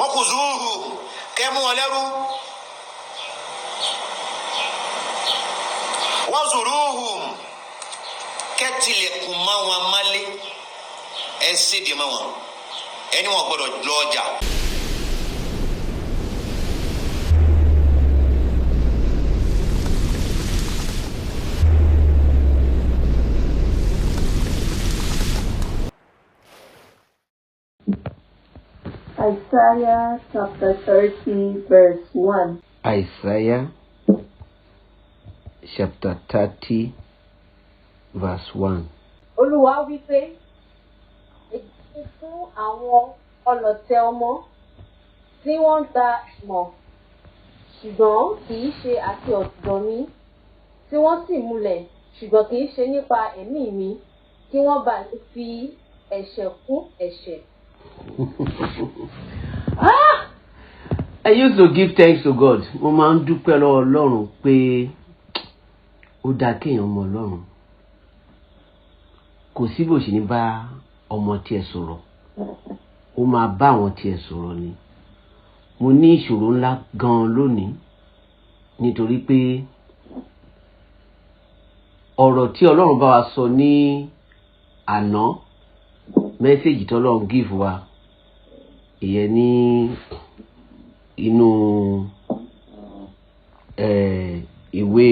وخذوه كمو ولرو وزروهم كتلكم ما ومالي ẹsẹ̀dì ma wọn ẹni wọn gbọ́dọ̀ lọ ọjà. Isaiah chapter 30 verse 1. Isaiah chapter 30 verse 1. Olúwa wí pé èyí fún àwọn ọlọ̀tẹ̀ ọmọ tí wọ́n gba ìmọ̀ ṣùgbọ́n kì í ṣe àti ọ̀dọ̀ mi, tí wọ́n sì múlẹ̀ ṣùgbọ́n kì í ṣe nípa ẹ̀mí mi, kí wọ́n bá lè fi ẹ̀ṣẹ̀ kún ẹ̀ṣẹ̀. I used to give thanks to God. Mo máa ń dúpẹ́ lọ́wọ́ Ọlọ́run pé ó dáa kéèyàn mọ Ọlọ́run. Kò sí bó ṣe ní bá ọmọ tiẹ̀ sọ̀rọ̀. Ó máa bá àwọn tiẹ̀ sọ̀rọ̀ ni. Mo ní ìṣòro ńlá gan-an lónìí nítorí pé ọ̀rọ̀ tí Ọlọ́run bá wa sọ ní àná, mẹ́sẹ̀jì tí Ọlọ́run give wa, ìyẹn ní inú ìwé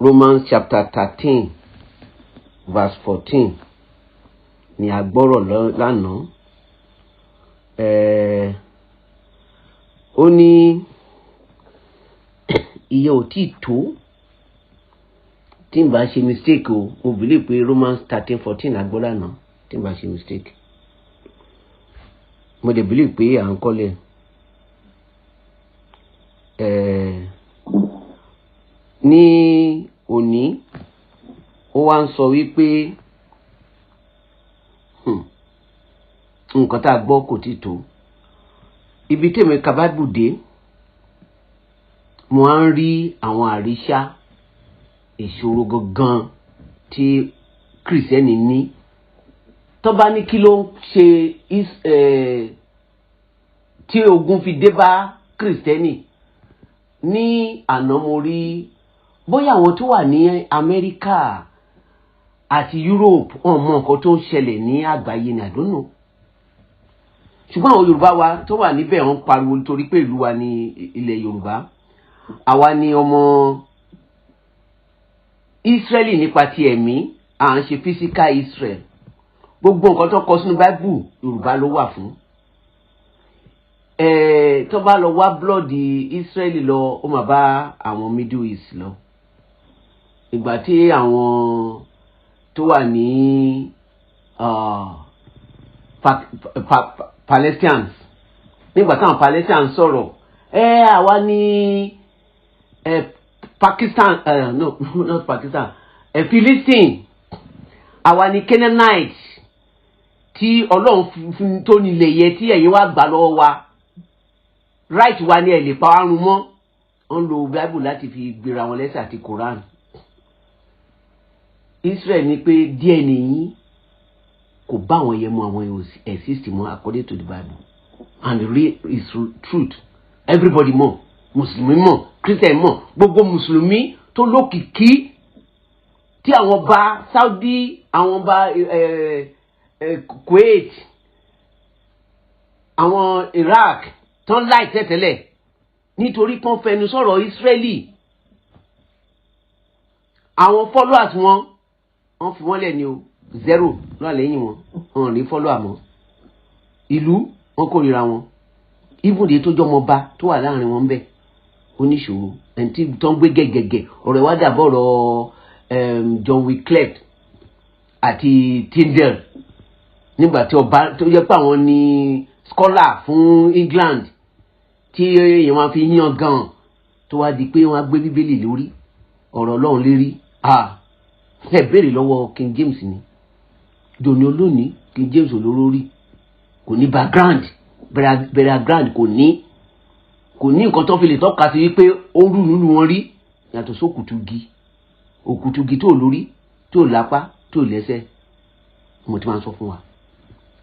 Romans chapter 13 verse 14 ni a gbọ́rọ̀ lánàá. Ó ní iye ò tí tó, tí n bá ṣe mistake o, mo believe pé Romans 13:14 a gbọ́ lánàá, tí n bá ṣe mistake. Mo dẹ̀ believe pé à ń kọ́lẹ̀. Ní òní ó wá ń sọ wípé nǹkan tá a gbọ́ kò tí tó. Ibi tèmi ka Bible dé, mo á ń rí àwọn àríṣà ìṣòro gangan tí kìrìsìtẹ́nì ní. Tó bá ní kí ló ń ṣe tí ogun fi dé bá kìrìsìtẹ́nì, ní àná mo rí bóyá àwọn tó wà ní Amẹ́ríkà àti Europe wọn mọ nǹkan tó ń ṣẹlẹ̀ ní àgbáyé ní I don't know. Ṣùgbọ́n àwọn Yorùbá wa tó wà níbẹ̀ wọ́n pariwo nítorí pé ìlú wa ní ilẹ̀ Yorùbá. Àwa ni ọmọ Ísírẹ́lì nípa ti ẹ̀mí, à ń ṣe physical Israel. Gbogbo nǹkan tó kọ sínú Bible Yorùbá ló wà fún. Tó bá lọ wá blood Ísírẹ́lì lọ, ó máa bá àwọn Middle East lọ. Ìgbà tí àwọn tó wà ní Palestinians, nígbà táwọn Palestinians sọ̀rọ̀, àwa ní Pakistan, no not Pakistan, Philistine, àwa ní Canaanite, tí Ọlọ́run tó nílẹ̀ yẹ tí ẹ̀yin wá gbà lọ́wọ́ wa, right wa ni ẹ̀ lè pa wá run mọ́. Wọ́n lo Bible láti fi gbéra wọn lẹ́sẹ̀ àti Quran. Israel ní pé díẹ̀ nìyí kò bá àwọn yẹn mú àwọn exist mọ́ according to the Bible, and the real is truth. Everybody mọ̀, Mùsùlùmí mọ̀, Christian mọ̀, gbogbo Mùsùlùmí tó lókìkí tí àwọn bá Saudi, àwọn bá Kuwait, àwọn Iraq tán láì tẹ́tẹ́lẹ̀ nítorí tán fẹnu sọ̀rọ̀ Israeli. Àwọn followers wọ́n fi wọ́n lẹ̀ ní o, zero lọ́wọ́ lẹ́yìn wọn ní follower mọ́. Ìlú wọn kórìíra wọn. Even the tó jọmọ bá tó wà láàrin wọn bẹ́ẹ̀ oníṣòro ẹni tí tó ń gbé gẹ́gẹ́gẹ́. Ọ̀rọ̀ ìwádìí àbọ̀rọ̀ John Wycliffe àti Tyndale, nígbà tí ọba tó yẹ pé àwọn ní scholar fún England tí èèyàn máa fi yàn gan, tó wá di pé wọ́n á gbé Bíbélì lórí ọ̀rọ̀ Ọlọ́run lérí. Ẹ béèrè lọ́wọ́ King James ni dòní olónìí. King James olórí kò ní background, background kò ní nǹkan tó fi lè tọ́ka sí wípé ó rú nínú wọn rí, yàtọ̀ òkùtùgì tó lórí, tó lápá, tó lẹ́sẹ̀. Mo ti máa ń sọ fún wa,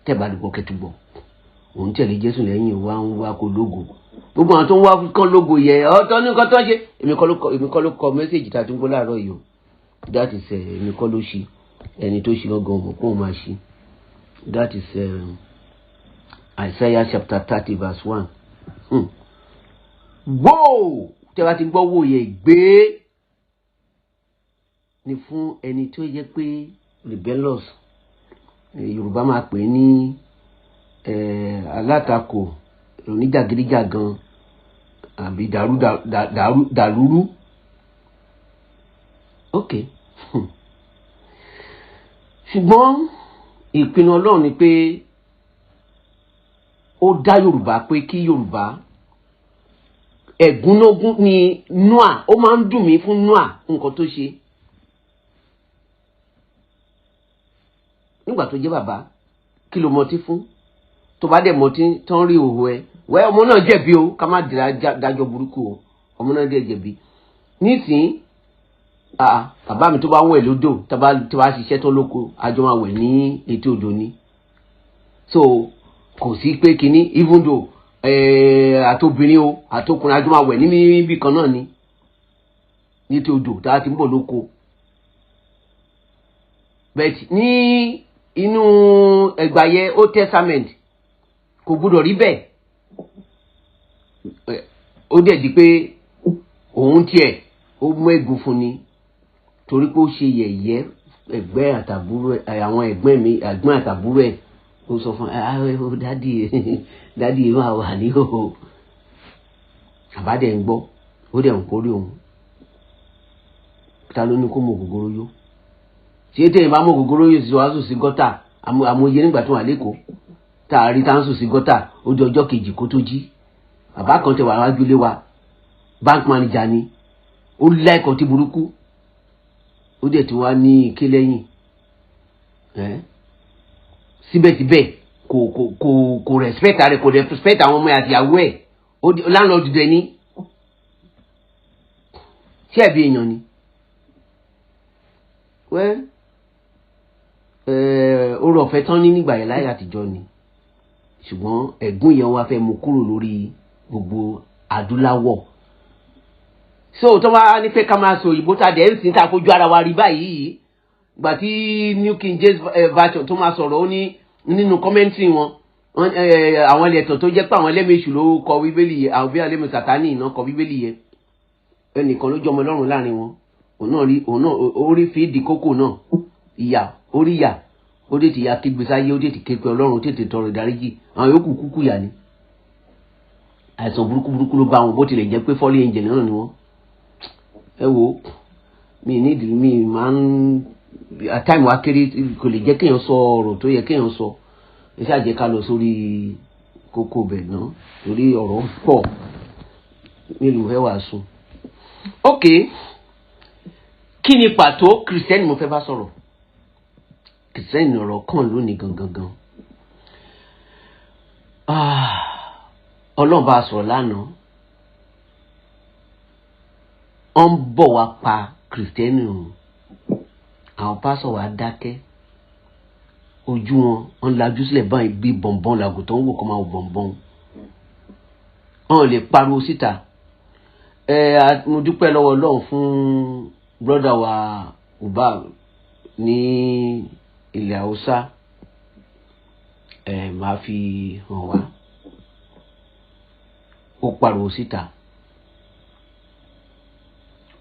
tẹ́ bá lè gbọ́ kẹ́tù gbọ́. òun tẹ̀lé Jésù lẹ́yìn wá ń wá kó lógo gbogbo àwọn tó ń wá kán lógo yẹ ọ̀tọ̀ ní nǹkan tó ń ṣe èmi kọ́ ló kọ mẹ́sẹ̀gì tá a tún gbọ́ láàárọ̀ yìí o that is èmi kọ́ ló ṣí ẹni tó ṣí gangan mọ̀ kó o máa ṣí that is Isaiah chapter 30 verse 1. Whoa! Tẹ́ bá ti gbọ́ wò yẹ gbé ni fún ẹni tó yẹ pé rebellious Yorùbá máa pè ní alátakò oníjàgídíjàgan àbí dàlúrú. Ok. Ṣùgbọ́n ìpinnu Ọlọ́run ni pé ó dá Yorùbá pé kí Yorùbá ẹ̀gúnnógún ni Noah ó máa ń dùn mí fún Noah nǹkan tó ṣe nígbà tó jẹ́ bàbá kí ló mọtí fún tó bá dẹ̀ mọtí tán rí òhò ẹ wẹ́ ọmọ náà jẹ̀bi o ká má dájọ́ burúkú o ọmọ náà dẹ̀ jẹ̀bi nísìnyí bàbá mi tó bá wẹ̀ lódò tó bá ṣiṣẹ́ tó lóko àjọ máa wẹ̀ ní etí odò ni so kò sí pé kínní even though àtobìnrin o àtọkùnrin àjọ máa wẹ̀ níbi kan náà ni ní etí odò tá a ti ń bọ̀ lóko bẹ́ẹ̀ ní inú ẹgbàáyé Old Testament kò gbúdọ̀ rí bẹ́ẹ̀ ó dẹ̀ di pé òun tiẹ̀ ó mú ègún fún ni torí pé ó ṣe yẹ̀yẹ́ ẹ̀gbẹ́ àtàbúrò àwọn ẹ̀gbọ́n àtàbúrò ẹ̀ ó sọ fún dádì máa wà ní òhò àbádẹ́ ń gbọ́ ó dẹ̀ ń kórè òun ta ló ní kó mọ ògógóró yó ṣé tẹ̀yìn bá mọ ògógóró yó sí wàásù sí gọ́tà àmọye nígbà tó wà lẹ́kọ̀ọ́ tá a rí tá a ń sùn sí gọ́tà ó di ọjọ́ kejì kó tó jí bàbá kan tẹ wà wájú lé wa bank manager ni ó láìkọ̀ tí burúkú ó dẹ̀ tí wá ní ike lẹ́yìn síbẹ̀síbẹ̀ kò respect rẹ̀ kò respect àwọn ọmọ àti ìyàwó ẹ̀ landlord dẹ̀ ní ṣé ẹ̀bi èèyàn ni oore ọ̀fẹ́ tán ní nígbà yẹn láyé àtijọ́ ni ṣùgbọ́n ẹ̀gún yẹn wá fẹ́ mú kúrò lórí gbogbo adúláwọ̀ so tó wá ní pé ká máa sọ òyìnbó tá a dẹ̀ ń sìn tá a fojú ara wa rí báyìí gbà tí New King James version tó máa sọ̀rọ̀ ó ní nínú commentary wọn àwọn ẹlẹ́tọ̀ tó jẹ́ pé àwọn ẹlẹ́mẹ̀ṣù ló kọ bíbélì yẹn àwọn bí ẹlẹ́mẹ̀ Sátánì iná kọ bíbélì yẹn ẹnìkan ló jọmọ Ọlọ́run láàrin wọn òun náà orí fìdí kókò náà ìyà orí ìyà ó dé ti ya kígbe sáyé ó dé ti képe Ọlọ́run tètè tọrọ ìdáríjì àwọn yòókù kúkú yà ni àìsàn burúkú ló bá wọn bó tilẹ̀ jẹ́ pé fọ́lì ẹ̀ǹjẹ̀ náà ni wọ́n ẹ wo mi máa ń àtàìmù akéré kò lè jẹ́ kéèyàn sọ ọ̀rọ̀ tó yẹ kéèyàn sọ ẹ ṣáà jẹ́ ká lọ sórí kókó bẹ̀ náà torí ọ̀rọ̀ pọ̀ nílùú ẹ wàá sùn. ok kí ni pàtó kìrìsìtẹ́nì mo fẹ́ bá sọ̀rọ̀ kìrìsìtẹ́nì ọ̀rọ̀ kan lónìí gangan Ọlọ́run bá a sọ̀rọ̀ lánàá wọ́n ń bọ̀ wá pa kìrìsìtẹ́nì ọ̀hún àwọn pásọ̀ wa dákẹ́ ojú wọn lajú sílẹ̀ báyìí bí bọ̀m̀bọ̀n làgùtàn wò kọ́ máa wò bọ̀m̀bọ̀n wọn lè pariwo síta mo dúpẹ́ lọ́wọ́ Ọlọ́run fún brọ́dà wa Uba ní ilẹ̀ Haúsá máa fi hàn wá ó pariwo síta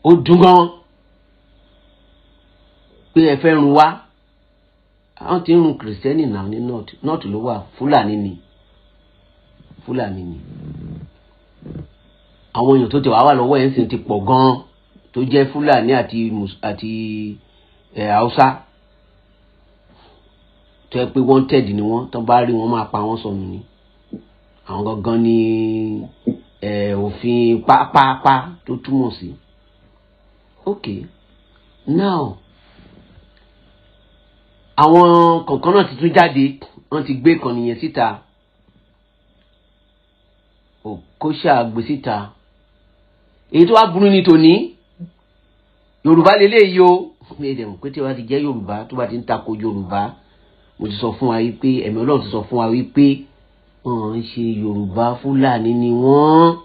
ó dùn gan pé ẹ fẹ́ run wá àwọn tí ń run kìrìsìtẹ́nì náà ní north ló wà Fúlàní ni àwọn èèyàn tó ti wà lọ́wọ́ ẹ̀ ń sìn ti pọ̀ gan tó jẹ́ Fúlàní àti Haúsá tó yẹ pé wanted ni wọ́n tó bá rí wọn máa pa wọ́n sọnù ni àwọn gangan ni òfin pápápá tó túmọ̀ sí. Okay, now àwọn kọ̀ọ̀kan náà ti tún jáde wọ́n ti gbé ìkànnì yẹn síta Òkóṣà gbé síta èyí tó wá burú ní tòní Yorùbá lélẹ́yìí o mi ò dẹ̀ mọ̀ pé tí wọ́n ti jẹ́ Yorùbá tó bá ti ń tako Yorùbá mo ti sọ fún wa wípé ẹ̀mí Ọlọ́run ti sọ fún wa wípé wọ́n ń ṣe Yorùbá Fúlàní ni wọ́n.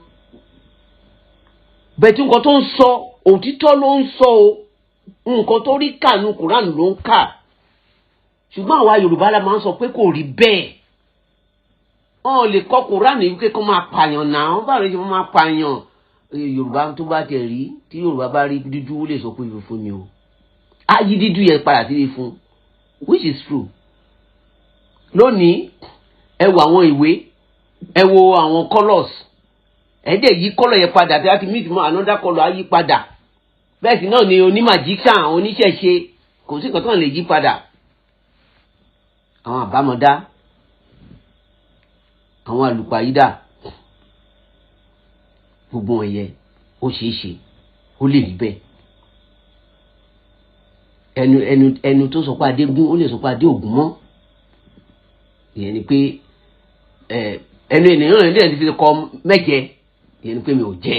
bẹ̀tí nǹkan tó ń sọ òtítọ́ ló ń sọ o, nǹkan tó rí kà ní Quran ló ń kà, ṣùgbọ́n àwa Yorùbá la máa ń sọ pé kò rí bẹ́ẹ̀. wọ́n lè kọ́ Quran wípé kó máa pààyàn náà, wọ́n bá rẹ̀ ṣe máa pààyàn. Yorùbá tó bá tẹ̀ rí, tí Yorùbá bá rí dúdú ó lè sọ pé funfun ni o, á yí dídú yẹn padà sí fún, which is true. lónìí ẹ wo àwọn ìwé, ẹ wo àwọn colours, ẹ dẹ̀ yí colour yẹn padà tí a ti meet mọ́ another colour á yí padà. bẹ́ẹ̀ sì náà ni onímàjíṣàn, oníṣẹ̀ṣe, kò sí nǹkan tó lè yí padà. àwọn àbámọ̀dá, àwọn àlùpàyídà, gbogbo wọn yẹ ó ṣeé ṣe ó lè rí bẹ́ẹ̀. ẹnu tó sọ pé adégún ó lè sọ pé adé ògún mọ́. ìyẹn ni pé ẹnu ènìyàn rẹ̀ ní ti fi kọ mẹ́jẹ, ìyẹn ni pé mi ò jẹ.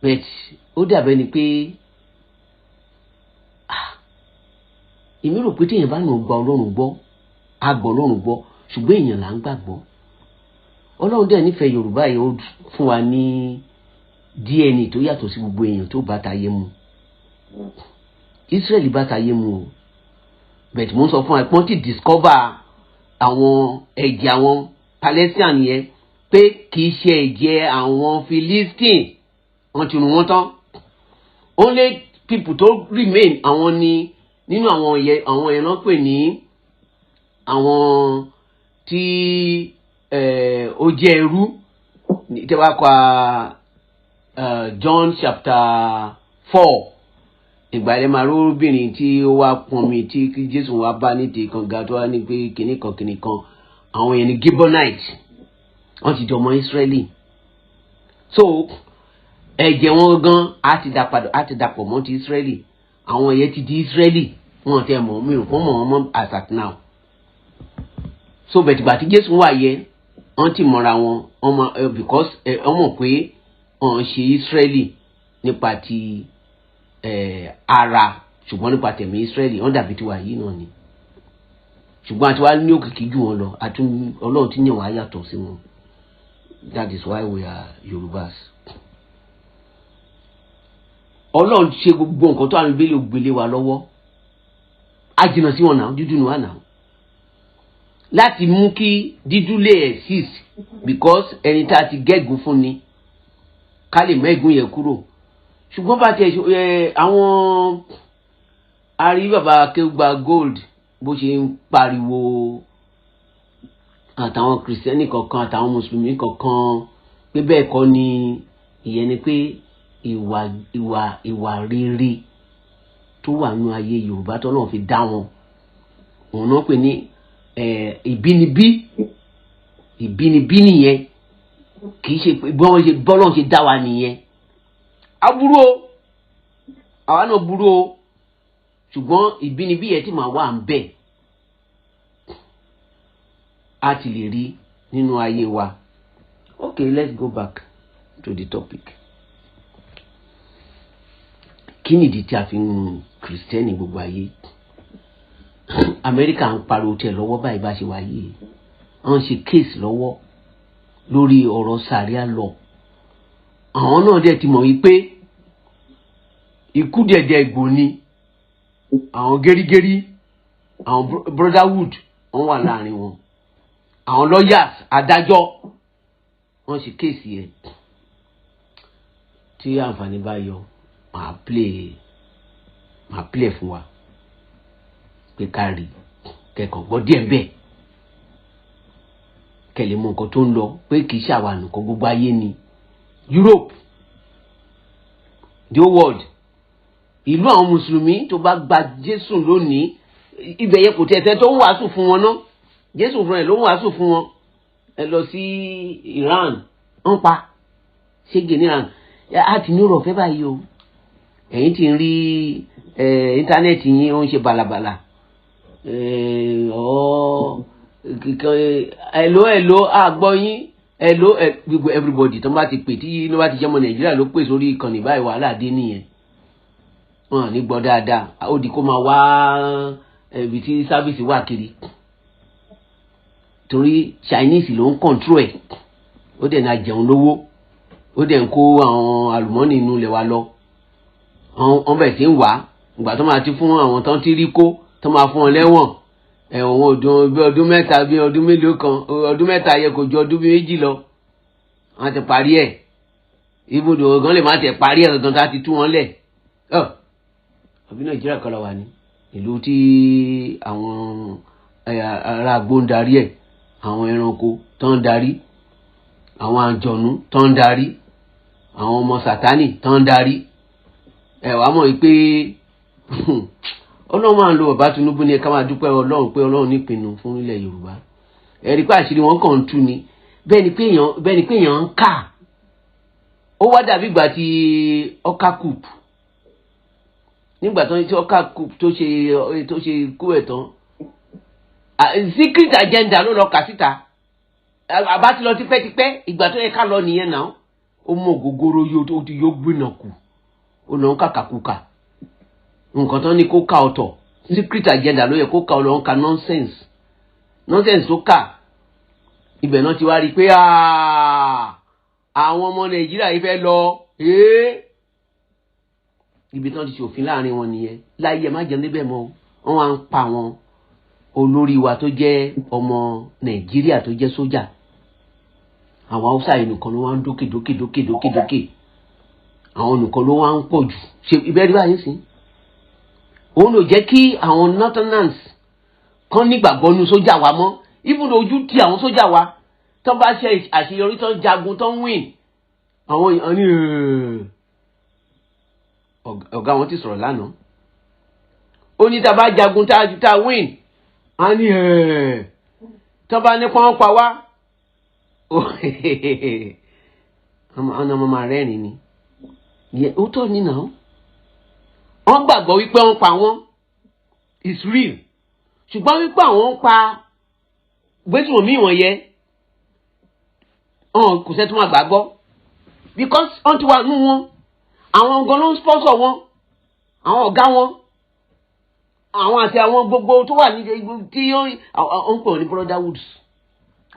but ó dàbẹ́ ni pé èmi rò pé téèyàn bá nù gba Ọlọ́run gbọ́, a gbọ́ Ọlọ́run gbọ́, ṣùgbọ́n èèyàn là ń gbàgbọ́. Ọlọ́run dẹ̀ nífẹ̀ẹ́ Yorùbá yìí ó fún wa ní DNA tó yàtọ̀ sí gbogbo èèyàn tó bá tayé mu. Israel bá tayé mu o, bẹ̀tì mo ń sọ fún wa pọ́n ti discover àwọn ẹ̀jẹ̀ àwọn Palestine yẹn pé kì í ṣe ẹ̀jẹ̀ àwọn Philistine, wọ́n ti run wọ́n tán. Only people tó remain àwọn ni nínú àwọn yẹn náà pè ní àwọn tí ó jẹ́ ẹrú. tẹ́wàá kọ́ John chapter 4, ìgbà ilẹ̀ máa róbìnrin tí ó wá pọnmi tí Jésù wá bá ní ti kànga tó wá ní pé kìnnìkan àwọn yẹn ní Gibeonite, wọ́n ti jọmọ Israeli. so ẹ̀jẹ̀ wọn gan á ti dàpọ̀ mọ́ ti Israeli, àwọn yẹn ti di Israeli, wọn tẹ́ mọ̀ mí ò kọ́ mọ̀ wọn mọ́ as at now. so bẹ̀tìgbà tí Jésù wà yẹ wọ́n ti mọ̀ra wọn because wọ́n mọ̀ pé wọ́n ṣe Israeli nípa ti ara, ṣùgbọ́n nípa tẹ̀mí Israeli wọ́n dàbí tiwa yìí náà ni. ṣùgbọ́n àti wá ní òkìkí jù wọn lọ, Ọlọ́run ti yàn wá yàtọ̀ sí wọn. That is why we are Yorùbás. Ọlọ́run ṣe gbogbo nǹkan tó àrùn ìbílẹ̀ ògbélé wa lọ́wọ́, á jìnnà sí wọn náà, dúdú ni wà náà, láti mú kí dídú lè exist, because ẹni tá a ti gẹ́gùn fún ni ká lè mẹ́gùn yẹn kúrò. ṣùgbọ́n bá tiẹ̀ àwọn arí bàbá Akéwùgbà Gold bó ṣe ń pariwo, àtàwọn kìrìsìtẹ́nì kọ̀ọ̀kan àtàwọn mùsùlùmí kọ̀ọ̀kan, pé bẹ́ẹ̀ kọ́ ni, ìyẹn ni pé ìwà rere tó wà nínú ayé Yorùbá tó náà fi dá wọn, òun náà pè ní ìbínibí nìyẹn, kì í ṣe pé bọ́lọ́n ṣe dá wa nìyẹn. aburú o, àwa náà burú o, ṣùgbọ́n ìbínibí yẹn tí màá wà ń bẹ̀ á ti lè rí nínú ayé wa. Okay, let's go back to the topic. Kí nìdí tí a fi ń kìrìsìtẹ́nì gbogbo ayé? Amẹ́ríkà ń pariwo tẹ̀ lọ́wọ́ báyìí bá ṣe wáyé, wọ́n ṣe kéèsì lọ́wọ́ lórí ọ̀rọ̀ sàríà lọ. àwọn náà dẹ̀ ti mọ̀ wípé ikú dẹ̀dẹ̀ ìgbò ni, àwọn gẹ́rígẹ́rí, àwọn brotherhood wọ́n wà láàrin wọn, àwọn lawyers, adájọ́ wọ́n ṣe kéèsì ẹ̀. tí àǹfààní bá yọ màá play fún wa pé ká rí kẹ́kọ̀ọ́ gbọ́ díẹ̀ bẹ́ẹ̀ kẹ́lẹ́ mọ̀ nǹkan tó ń lọ, pé kì í ṣàwà nǹkan gbogbo ayé ni. Europe, the whole world, ìlú àwọn mùsùlùmí tó bá gba Jésù lónìí, ibẹ̀ yẹn kò tẹ̀sẹ̀ tó ń wàásù fún wọn náà, Jésù fúnra ẹ̀ ló ń wàásù fún wọn. ẹ lọ sí Iran, ń pa ṣége ní Iran, á ti ní ọ̀rọ̀ fẹ́ báyìí o. ẹ̀yin ti ń rí íńtánẹ́ẹ̀tì yín ó ń ṣe bàlàbàlà, ẹ̀lò àgbọ̀ yín, ẹ̀lò everybody tó bá ti pè tí ló bá ti jẹ́ ọmọ Nàìjíríà ló pè sórí ìkànnì báyìí, wàhálà dé nìyẹn. wọn ní gbọ́ dáadáa, ó di kó máa wá ibi tí sáfíìsì wà kiri. torí Chinese ló ń control ẹ̀ ó dẹ̀ na jẹun lówó ó dẹ̀ ń kó àwọn àlùmọ́nì inú ilẹ̀ wa lọ wọ́n bẹ̀ sí ń wá ìgbà tó máa ti fún àwọn tó ń ti rí kó tó máa fún wọn lẹ́wọ̀n ẹ̀wọ̀n ọdún mẹ́ta bí ọdún mélòó kan ọdún mẹ́ta yẹ kó ju ọdún méjì lọ wọ́n ti parí ẹ̀ ibùdó gan lè má tẹ̀ parí ẹ̀ gangan tá a ti tú wọn lẹ̀ àbí Nàìjíríà kan la wà ní ìlú tí àwọn ará agbó ń darí ẹ̀ àwọn ẹranko tó ń darí àwọn àjọ̀nú tó ń darí àwọn ọmọ Sátánì tó ń darí wàá mọ̀ pé Ọlọ́run máa ń lo bàbá Tinubu ní ká máa dúpẹ́ Ọlọ́run pé Ọlọ́run nípinnu fún ilẹ̀ Yorùbá ẹ̀rí pé àṣírí wọn kàn ń tú ni bẹ́ẹ̀ ni pé èèyàn ń kà ó wá dàbí ìgbà tí ọkà kùp nígbà tó ń tí ọkà kùp tó ṣe kú ẹ̀ tán secret agenda ló lọ kà síta àbá ti lọ tipẹ́tipẹ́ ìgbà tó yẹ ká lọ nìyẹn náà ó mọ ògógóró yóò gbìnà kù ó lọ ń kàkàkùkà nǹkan tó ní kó ká ọ̀tọ̀ secret agenda ló yẹ kó ká ọlọ́run ka nonsense tó kà ibẹ̀ náà ti wá rí i pé àwọn ọmọ Nàìjíríà yìí fẹ́ lọ ibi tí wọ́n ti ṣòfin láàrin wọn nìyẹn láyé ẹ̀ má jẹun níbẹ̀ mọ́ wọ́n wá ń pa wọn olórí wa tó jẹ́ ọmọ Nàìjíríà tó jẹ́ sójà àwọn Haúsá yìí nìkan ló wá ń dókè àwọn nìkan ló wá ń pọ̀ jù ṣe ìbẹ́rí báyìí sí òun ló jẹ́ kí àwọn northerners kan nígbàgbọ́ nu sójà wa mọ́ ibùdó ojú ti àwọn sójà wa tó bá ṣe àṣeyọrí tó ń jagun tó ń win àwọn èèyàn ní ọ̀gá wọn ti sọ̀rọ̀ lánàá ó ní tá a bá jagun tá a win a ní tó bá ní pọ́n pa wá ọ̀nà ọmọ máa rẹ́rìn ni ó tọ́ ní náà wọ́n gbàgbọ́ wípé wọ́n pa wọ́n is real ṣùgbọ́n wípé àwọn ń pa gbẹ́sùn mi wọ̀n yẹ kò sẹ́ tó máa gbàgbọ́ because wọ́n ti wà nú wọn àwọn gan ló ń sponsor wọn àwọn ọ̀gá wọn àwọn àti àwọn gbogbo tó wà ní tí ó ń pè ní brotherhoods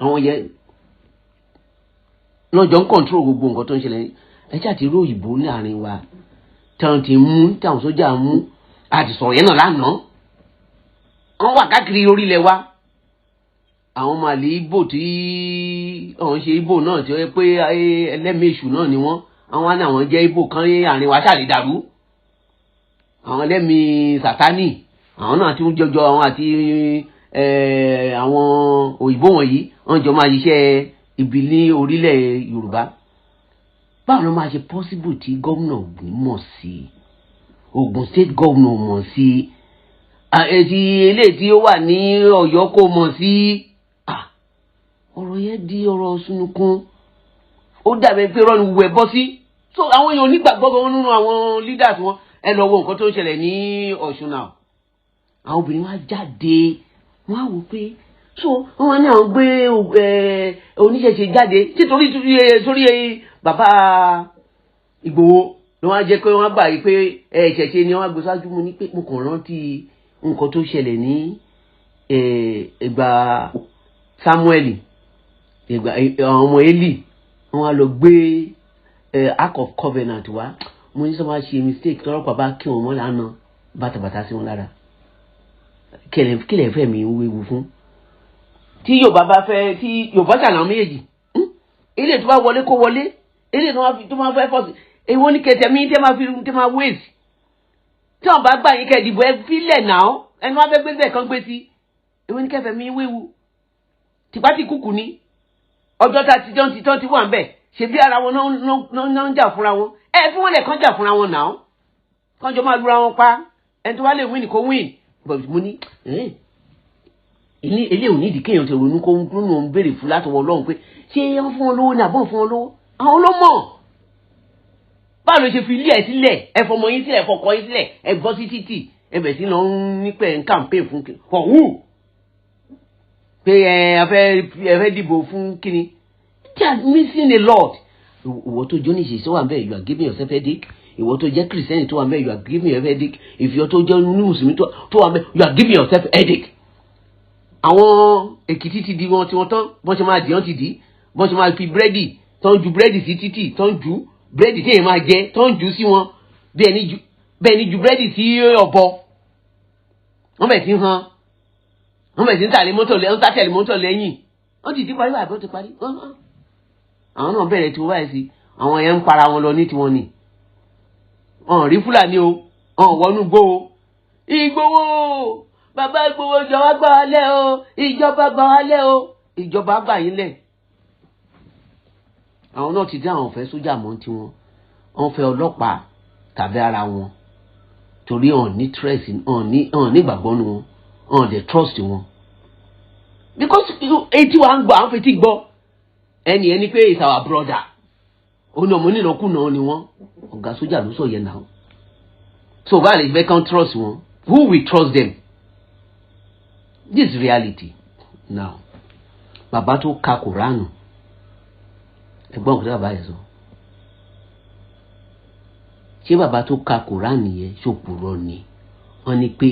àwọn yẹn náà jọ ń control gbogbo nǹkan tó ń ṣẹlẹ̀ ẹjẹ́ àti irú òyìnbó láàrin wa táwọn ti mú táwọn sójà mú àti sọ̀rọ̀ yẹn náà lánàá wọ́n wà káàkiri orílẹ̀ wa àwọn màlì Ìgbò tí àwọn ṣe Ìgbò náà tí ó yẹ pé ẹlẹ́mẹ̀ẹ́sù náà ni wọ́n àwọn àna àwọn jẹ́ Ìgbò kan àárín wa ṣàlè dàrú àwọn ẹlẹ́mìí Sátánì àwọn náà ti ń jọjọ àwọn àti àwọn òyìnbó wọ̀nyí wọ́n jọ máa ṣiṣẹ́ ibi ní orílẹ̀ Yorùbá báwo ló máa ṣe possible tí gómìnà Ògùn mọ̀ sí Ògùn state gómìnà mọ̀ sí èsì eléyìí tí ó wà ní Ọ̀yọ́ kò mọ̀ sí ọ̀rọ̀ yẹn di ọ̀rọ̀ sunukun ó dàbí pé rọ́ọ̀nù wù ẹ́ bọ́ sí so àwọn èèyàn onígbàgbọ́ nínú àwọn leaders wọn ẹ lọ wo nǹkan tó ń ṣẹlẹ̀ ní Ọ̀ṣun náà àwọn obìnrin wa jáde wọn á wò pé so wọn ní àwọn gbé oníṣẹ̀ṣe jáde torí bàbá Ìgbòho ló wá jẹ́ pé wọ́n gbà yí pé ṣẹ̀ṣe ni wọ́n gbé ṣáájú mu ní pé mo kàn rántí nǹkan tó ṣẹlẹ̀ ní ìgbà Samuel ìgbà àwọn ọmọ Eli wọ́n á lọ gbé Ark of Covenant wá mo ní sọ ma ṣe mistake tọ́lọ́pàá bá kí wọn mọ́ lánàá bàtàbàtà sí wọn lára kílẹ̀ fẹ́ mi ń wéwu fún tí Yorùbá bá fẹ́ tí Yorùbá ṣàlàyé méjèèjì ilé tó bá wọlé kó wọlé ilé tó máa fẹ́ fọ́ọ̀sì èwo ní kẹtẹ mi tẹ́ máa wéèsì tí wọn bá gbà yín kẹ́ ìdìbò ẹ fílẹ̀ náà ẹni wọn fẹ́ gbé bẹ́ẹ̀ kan gbé sí èwo ní kẹfẹ́ mi wéwu tìpátì kúkú ni ọjọ́ tá ti wà ń bẹ̀ ṣebí ara wọn náà ń jà fúnra wọn fún wọn lẹ̀ kán jà fúnra wọn náà kán jọ máa lura wọn pa ẹni tó wá lè win kó win but mo ní ilé òní ìdí kéèyàn ti ronú kó nínú òun béèrè fún látọwọ́ Ọlọ́run pé ṣé wọ́n fún wọn lówó ní àbọ̀ fún wọn lówó àwọn ló mọ̀ báwo ló ṣe fi ilé ẹ̀ sílẹ̀ ẹ fọmọ yín sílẹ̀ ẹ fọkọ yín sílẹ̀ ẹ bọ́ sí títì ẹ bẹ̀ sí lọ ń nípẹ̀ ń campaign fún ọ̀hún pé ẹ fẹ́ dìbò fún kíni they are missing a lot. ìwọ tó jẹ́ oníṣẹ́ wà bẹ́ẹ̀ you are giving yourself headache ìwọ tó jẹ́ Christian tó wà bẹ́ẹ̀ you are giving yourself headache ìfìyọ́ tó jẹ́ Mùsùlùmí tó wà bẹ́ẹ̀ you are giving yourself headache. àwọn Èkìtì ti di wọn tí wọ́n tán bọ́n ṣe máa dì wọ́n ti dì bọ́n ṣe máa fi búrẹ́dì tó ń ju búrẹ́dì sí títì tó ń ju búrẹ́dì tí èèyàn máa jẹ tó ń ju sí wọn bẹ́ẹ̀ ni ju búrẹ́dì sí ọ̀bọ wọ́n bẹ̀ sí hàn wọ́n bẹ̀ sí ń tàlé mọ́tò lẹ́yìn wọ́n ti parí wà bó ti parí àwọn náà bẹ̀rẹ̀ tí wọ́n báyìí sí àwọn yẹn ń para wọn lọ ní tiwọn ni ọ̀n rí Fúlàní o ọ̀n wọnú gbó o Ìgbòho bàbá Ìgbòho ìjọba gbà wá lẹ̀ o ìjọba gbà wá lẹ̀ o ìjọba gbà yín lẹ̀ àwọn náà ti dé àwọn fẹ́ sójà mọ́ tiwọn wọ́n fẹ́ ọlọ́pàá tàbí ara wọn torí ọ̀n ní trust ọ̀n ní ìgbàgbọ́ nu wọn ọ̀n dẹ̀ trust wọn because etí wa ń gbọ́ àwọn fetí gbọ́ ẹni pé is our brother òun ọmọ nílòkulò ni wọ́n ọ̀gá sójà ló sọ yẹn náà so báà lè fẹ́ kàn trust wọn who will trust them this is reality now bàbá tó ka Kùránù ẹ̀gbọ́n kò sí bàbá yẹn sọ ṣé bàbá tó ka Kùránù yẹn ṣòpùrọ̀ ni wọ́n ní pé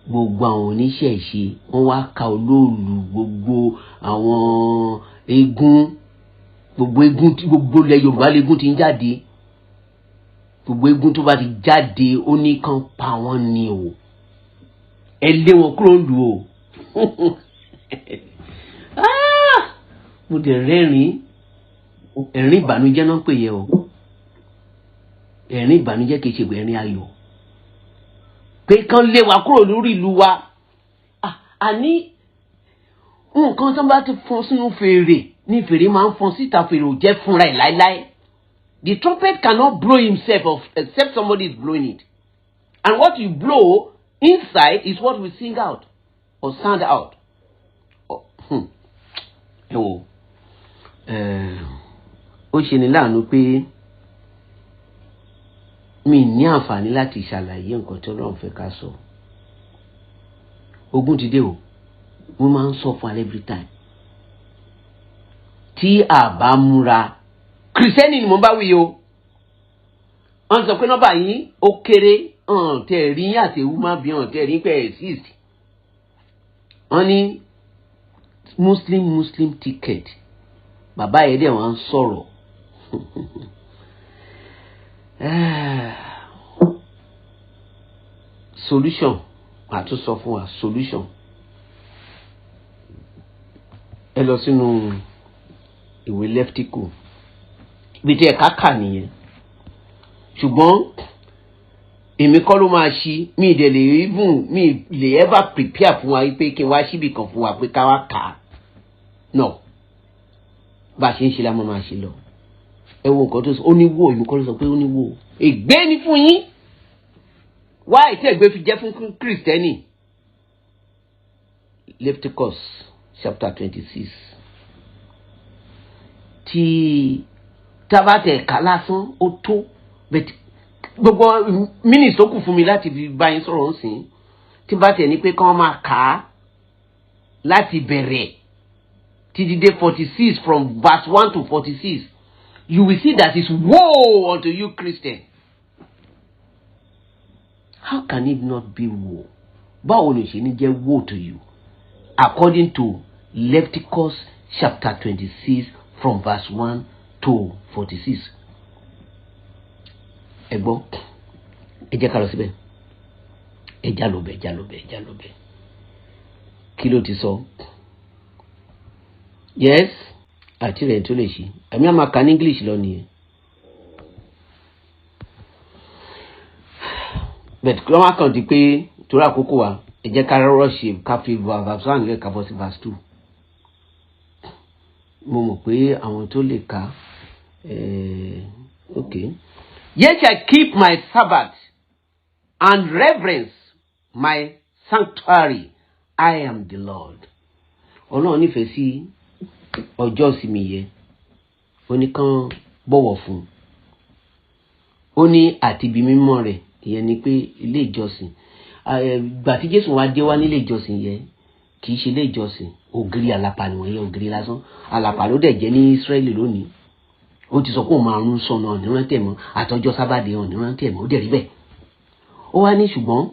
gbogbo àwọn oníṣẹ̀ṣe wọ́n wá ka olóòlù gbogbo àwọn eégún gbogbo ilẹ̀ Yorùbá lẹ́gùn ti ń jáde gbogbo eégún tó bá ti jáde ó ní kàn pa wọ́n ni o ẹ lé wọn kúrò lù o mo dẹ̀ ẹ̀rín ìbànújẹ́ náà pè yẹ o ẹ̀rín ìbànújẹ́ kìí ṣe ẹ̀rín ayọ̀ pé kán lé wa kúrò lórí ìlú wa àní nǹkan tó bá ti fọn sínú fèrè ní fèrè máa ń fọn síta fèrè ò jẹ́ fúnra ẹ̀ láéláé the trumpet cannot blow himself except somebody is blowing it and what you blow inside is what we sing out or sound out ẹ wo ó ṣe ní láàánú pé mi ní àǹfààní láti ṣàlàyé nǹkan tí Ọlọ́run fẹ́ ká sọ ogun ti dé o mo máa ń sọ fún every time tí a bá múra kìrìsìtẹ́nì ni mo bá wí o wọ́n sọ pé nọ́mbà yín ó kéré tẹ̀ rí àti ewu má bí tẹ̀ rí pé exist wọ́n ní muslim ticket bàbá yẹn dẹ̀ wọ́n ń sọ̀rọ̀ solution àtúnsọ fún wa solution ẹ lọ sínú ìwé lẹ́ftíkù bí tí ẹ̀ka kà nìyẹn ṣùgbọ́n èmi kọ́ ló máa ṣí mi ìdẹ̀ lè ever prepare fún wa pé kí n wá síbì kan fún wa pé ká wá kà á no bá a ṣe ń ṣe la máa ṣe lọ ẹ wo nǹkan tó sọ ó ní wò èmi kọ́ ló sọ pé ó ní wò ègbé ni fún yín wá ìtí ègbé fi jẹ́ fún Kristẹni Leviticus chapter 26 tí tábàtẹ̀ ká lásán ó tó gbogbo mínítì tó kù fún mi láti fi bá yín sọ̀rọ̀ ńsìn tí bá tẹ̀ ní pé kí wọ́n máa kà á láti bẹ̀rẹ̀ títí dé 46 from verse 1 to 46 you will see that it's woe unto you Christian. How can it not be woe? Báwo ló ṣe ní jẹ́ woe to you? According to Leviticus chapter 26 from verse 1 to 46. Ẹ gbọ́, ẹ jẹ́ ká lọ síbẹ̀. Ẹ já lọ bẹ̀. Kí ló ti sọ? Yes, àti rẹ̀ tó lè ṣe. Àmì àmà kan ní English lọ nìyẹn. Bẹ̀t kí wọ́n má kàn di pé torí àkókò wa ẹ jẹ́ ká rọ́ọ̀ṣì ká fi verse 1 lè kábọ̀ sí verse 2. Mo mọ̀ pé àwọn tó lè ka okay. Yet I keep my Sabbath and reverence my sanctuary. I am the Lord. Ọlọ́run nífẹ̀ẹ́ sí ọjọ́ ìsinmi yẹn. Ó ní kán bọ̀wọ̀ fún. Ó ní àti ibi mímọ́ rẹ̀ ìyẹn ni pé ilé ìjọsìn. Ìgbà tí Jésù wá dé wá nílé ìjọsìn yẹn kì í ṣe ilé ìjọsìn ògiri àlàpà ni wọ́n yẹ ògiri lásán àlàpà ló dẹ̀ jẹ́ ní Ísírẹ́lì lónìí. Ó ti sọ pé òun máa ń sọnà ọ̀nìrántẹ̀ mọ́ àtọjọ́ sábàdé ọ̀nìrántẹ̀ mọ́ ó dẹ̀ rí bẹ́ẹ̀. Ó wá ní ṣùgbọ́n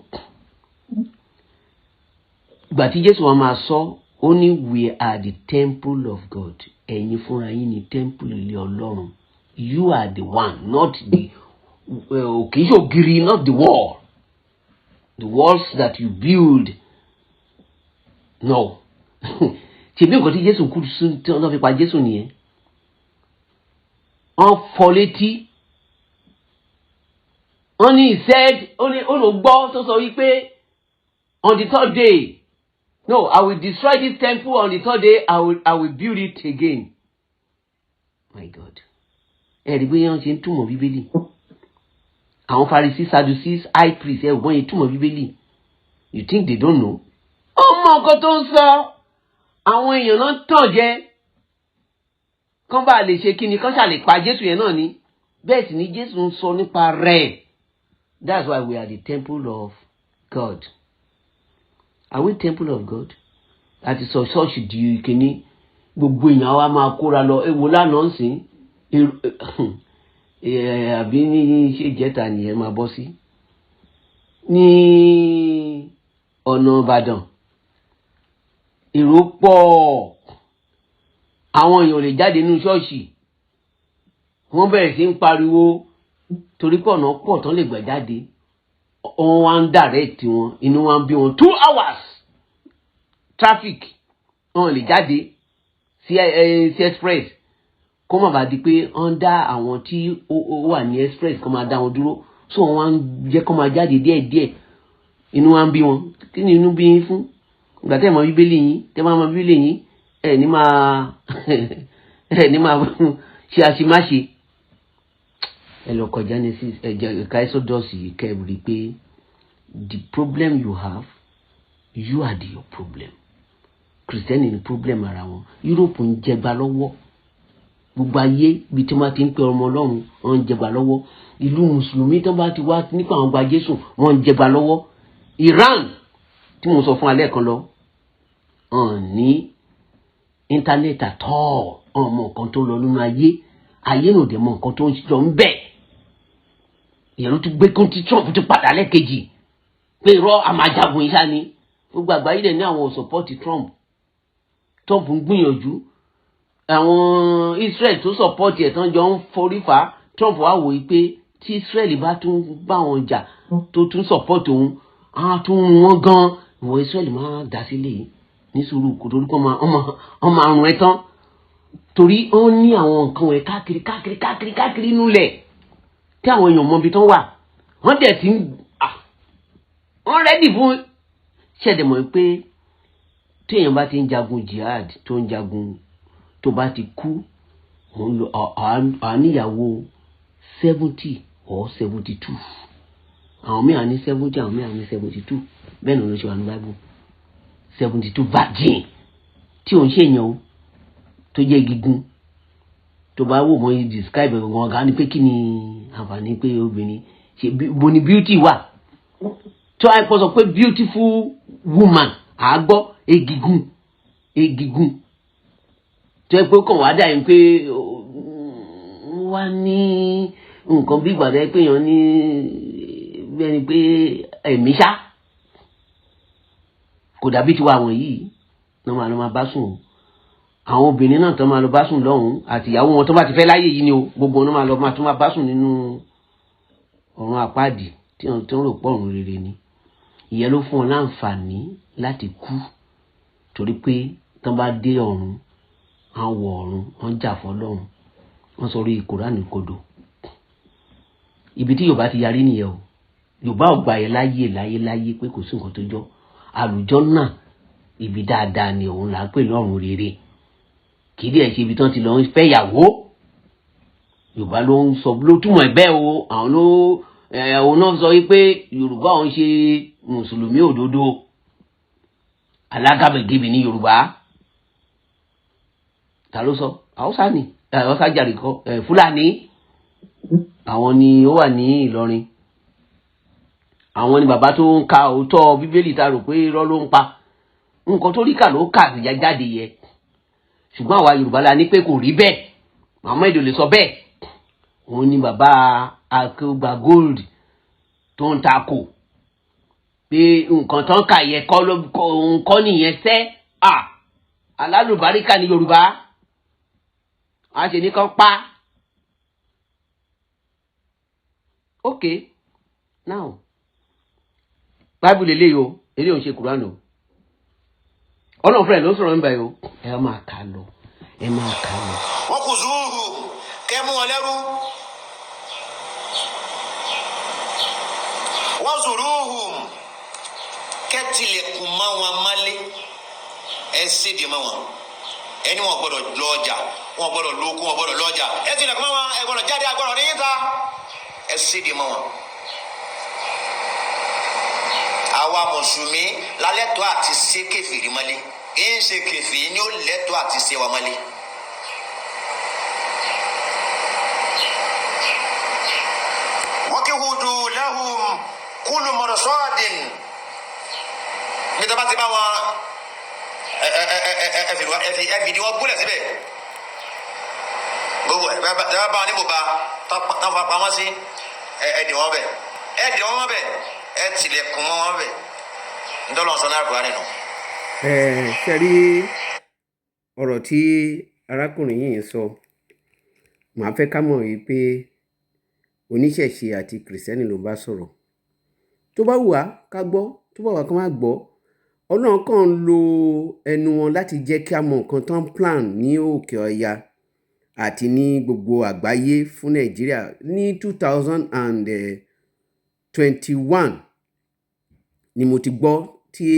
ìgbà tí Jésù wọn máa sọ ó ní we are the temple of God. Ẹ̀yin fúnra yín ni temple ilé Ọlọ́run. You are the one, not the kì í ṣe ògiri, not the wall. The walls that you build. No. Ṣebí nǹkan tí Jésù kú tí wọ́n fi pa Jésù nìyẹn. Wọ́n fọ́ létí. Wọ́n ní he said, ó ló gbọ́ tó sọ wípé on the third day, no, I will destroy this temple. On the third day, I will build it again. My God. Ẹ̀rí bí wọ́n ṣe ń túmọ̀ Bíbélì. Àwọn Pharisees, Sadducees, high priests, ẹ̀gbọ́n yẹn túmọ̀ Bíbélì. You think they don't know? Ọmọ nǹkan tó ń sọ. Àwọn èèyàn náà tàn jẹ. Kán bá lè ṣe kíni, kán ṣàlè pa Jésù yẹn náà ni. Bẹ́ẹ̀ sì ni Jésù ń sọ nípa rẹ̀. That's why we are the temple of God. Are we temple of God? Àti sọ ṣọ́ọ̀ṣì di kíní. Gbogbo èèyàn wa máa kóra lọ. Èwo lánàá ń sìn. Àbí ní ṣe jẹ́ta nìyẹn máa bọ́ sí. Ní ọ̀nà Ìbàdàn. Èrò pọ̀. Àwọn èèyàn lè jáde nínú ṣọ́ọ̀ṣì. Wọ́n bẹ̀rẹ̀ sí ń pariwo torí pé ọ̀nà pọ̀ tán lè gbà jáde. Wọ́n wá ń direct wọn, inú wọn bí wọn 2 hours traffic. Wọ́n lè jáde sí express. Kó má bàa di pé wọ́n dá àwọn tí ó wà ní express kó máa dá wọn dúró. So wọ́n wá ń jẹ́ kó máa jáde díẹ̀díẹ̀. Inú wọn bí wọn. Kí ni inú bí yín fún? Ìgbà tẹ́ mọ Bíbélì yín, tẹ́ máa mọ Bíbélì yín, ẹ ní máa ṣe àṣemáṣe. Ẹ lọ kọ Genesis, ẹ̀ka Exodus yìí kẹ́rì pé the problem you have, you are your problem. Christian ni problem ara wọn. Europe ń jẹgba lọ́wọ́. Gbogbo ayé bí tí wọ́n ti ń pe ọmọ Ọlọ́run wọ́n ń jẹgba lọ́wọ́. Ìlú Mùsùlùmí tó bá ti wá nípa àwọn gba Jésù wọ́n ń jẹgba lọ́wọ́. Iran tí mo sọ fún alẹ́ kan lọ ní internet àtọ́ ọmọ nǹkan tó lọ nínú ayé ló dẹ̀ mọ nǹkan tó ń lọ ń bẹ̀. Ìyẹn ló tún gbé kún tí Trump tún padà lẹ́ẹ̀kejì pé irọ́ àmàjagun iṣá ni. Gbogbo àgbáyé dẹ̀ ní àwọn support Trump. Trump ń gbìyànjú. Àwọn Israel tó support ẹ̀ tán jọ ń forí fà. Trump wá wò pé tí Israel bá tún bá wọn jà tó tún support òun á tún wọ́n gan. Ìwọ Israel máa dá sílé yìí ní sùúrù kò torí kọ́ ọmọ àrùn ẹ̀ tán. Torí ó ní àwọn nǹkan ẹ̀ káàkiri nulẹ̀ tí àwọn èèyàn mọ ibi tán wà. Wọ́n dẹ̀ ti wọ́n rẹ́dì fún ṣẹ̀dẹ̀ mọ̀ pé tí èèyàn bá ti ń jagun jihad tó ń jagun tó bá ti kú àníyàwó 70 or 72. Àwọn mìíràn ní 70, àwọn mìíràn ní 72. Bẹ́ẹ̀ ni ló ṣe wà ní Bible. 72 virgin tí ò ń ṣèyàn o tó jẹ́ gígùn tó bá wò mọ́ describe ẹ̀gbọ́n ọ̀gá ni pé kí ni àǹfààní pé obìnrin ṣe bo ni beauty wà tó àìpọ̀ sọ pé beautiful woman àgbọ́ egigun tó yẹ pé kàn wá dà yín pé wá ní nǹkan bí ìgbà tó yẹ pé èèyàn ní bẹ́ẹ̀ ni pé ẹ̀mí ṣá kò dàbí tiwa àwọn yìí náà máa lọ máa bá sùn. Àwọn obìnrin náà tó máa lọ bá sùn lọ́hùn àti ìyàwó wọn tó bá ti fẹ́ láyé yìí ni o gbogbo wọn máa lọ máa tún máa bá sùn nínú ọ̀run àpáàdì tí wọ́n tó ń rò pọ̀ ọ̀run rere ni. Ìyẹn ló fún wọn láǹfààní láti kú torí pé tán bá dé ọ̀run àwọn wọ ọ̀run wọ́n jà fọ́lọ́run wọ́n sọ orí Kùránì kodò. Ibi tí Yorùbá ti yarí nìyẹn o. Yorùbá ò gbà yẹn láyé pé kò sí nǹkan tó jọ. Àlùjọ náà ibi dáadáa ni òun là ń pè lọ́run rere. Kì í dẹ̀ ṣe ibi tán ti lọ ń fẹ́ ìyàwó. Yorùbá ló ń sọ ló túmọ̀ ẹ̀bẹ́ o. Àwọn náà sọ wípé Yorùbá òun ṣe Mùsùlùmí òdodo. Alágàbẹ̀gẹ̀bẹ̀ ní Yorùbá. Ta ló sọ? Haúsá ni. Haúsá jàre kọ́. Fúlàní. Àwọn ni ó wà ní Ìlọrin. Àwọn ni bàbá tó ń ka òótọ́ Bíbélì ta rò pé irọ́ ló ń pa. Nǹkan tó rí kà ló kà jáde yẹ. Ṣùgbọ́n àwa Yorùbá la ní pé kò rí bẹ́ẹ̀. Muhammad ò lè sọ bẹ́ẹ̀. Òun ni bàbá Akeugba Gold tó ń takò. pé nǹkan tán kà yẹ kọ́ nìyẹn sẹ́ alálùbáríkà ní Yorùbá a ṣe ní kán pa. Okay, now Bible eléyìí o eléyìí ò ń ṣe Quran o ọlọ́run fúnra ẹ̀ ló sọ̀rọ̀ nígbà yìí o ẹ máa kà lọ ẹ máa kà lọ. wọ́n kò zúùhù kẹ́ mú wọn lẹ́rú wọ́n zùrúhù kẹ́ tilẹ̀kùn mọ́ wọn mọ́lé ẹ sédìí mọ́ wọn ẹni wọn gbọ́dọ̀ lọ ọjà wọn gbọ́dọ̀ lóko wọn gbọ́dọ̀ lọ ọjà ẹ tilẹ̀kùn mọ́ wọn ẹ gbọ́dọ̀ jáde agbọ́dọ̀ ní yíta ẹ sédìí mọ́ wọn. àwa mùsùlùmí lálẹ́tọ̀ àti ṣe kèfèrí mọ́lé kì í ṣe kèfèrí ni ó lẹ́tọ̀ àti ṣe wa mọ́lé. wakihudu lahum kullu marsadin bí tọ́ bá ti bá wọn ẹ̀fìdí wọn gúnlẹ̀ síbẹ̀ gbogbo ẹ̀ bá wọn ní bòbá tán fa pamọ́ sí ẹ̀dì wọn bẹ̀ ẹ tilẹ̀kùn mọ́ wọn bẹ̀ ntọ́lọ́sọ náà kúrò nínú. ṣe rí ọ̀rọ̀ tí arákùnrin yìí ń sọ màá fẹ́ ká mọ̀ yìí pé oníṣẹ̀ṣe àti kìrìsìtẹ́nì ló bá sọ̀rọ̀ tó bá wù wá ká gbọ́ tó bá wù wá ká má gbọ́ ọlọ́run kàn ń lo ẹnu wọn láti jẹ́ kí a mọ nǹkan tán plan ní òkè ọya àti ní gbogbo àgbáyé fún Nàìjíríà ní 2021 ni mo ti gbọ́ tí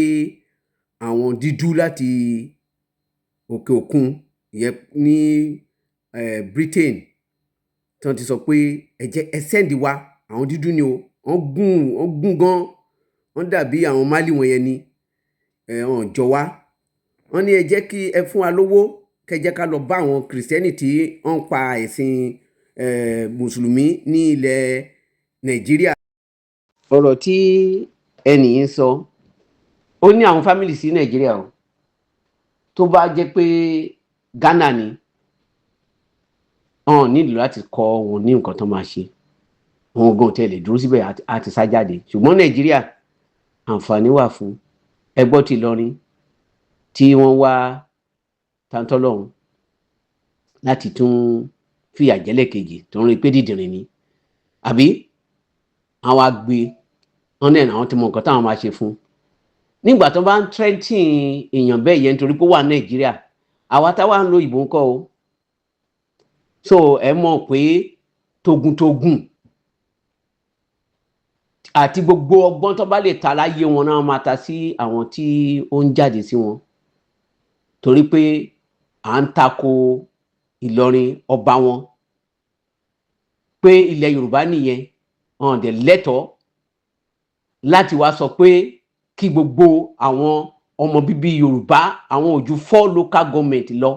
àwọn dídú láti òkè òkun ìyẹn ní Britain tí wọ́n ti sọ pé ẹ sẹ́ndì wa àwọn dídú ni o wọ́n gùn gan wọ́n dàbí àwọn Málì wọ̀nyẹn ni wọ́n jọ wá wọ́n ní ẹ jẹ́ kí ẹ fún wa lówó kẹjẹ́ ká lọ bá àwọn kìrìsìtẹ́nì tí wọ́n ń pa ẹ̀sìn mùsùlùmí ní ilẹ̀ Nàìjíríà. ọ̀rọ̀ tí ẹnìyẹn sọ ó ní àwọn fámìlì sí Nàìjíríà o tó bá jẹ́ pé Ghana ni wọn nílò láti kọ́ wọn ní nǹkan tó máa ṣe wọn gan tẹ̀lé dúró síbẹ̀ àti sá jáde ṣùgbọ́n Nàìjíríà àǹfààní wà fún ẹgbọ́ ti lọrin tí wọ́n wá tàǹtọ́lọ́hún láti tún fìyà jẹ́lẹ̀ kejì tó ń rí pé dídìrín ni àbí àwọn àgbè wọn náà àwọn tí mọ nǹkan táwọn máa ṣe fún nígbà tó bá ń trẹ́ntìn èèyàn bẹ́ẹ̀ yẹn nítorí pé ó wà Nàìjíríà àwa táwa ń lo ìbò ńkọ́ o so ẹ mọ̀ pé togun àti gbogbo ọgbọ́n tó bá lè ta láyé wọn náà máa ta sí àwọn tí ó ń jáde sí wọn torí pé à ń tako Ìlọrin ọba wọn pé ilẹ̀ Yorùbá nìyẹn ọ̀n dẹ̀ lẹ́tọ̀ọ́ láti wá sọ pé kí gbogbo àwọn ọmọ bíbí Yorùbá àwọn ò ju 4 local government lọ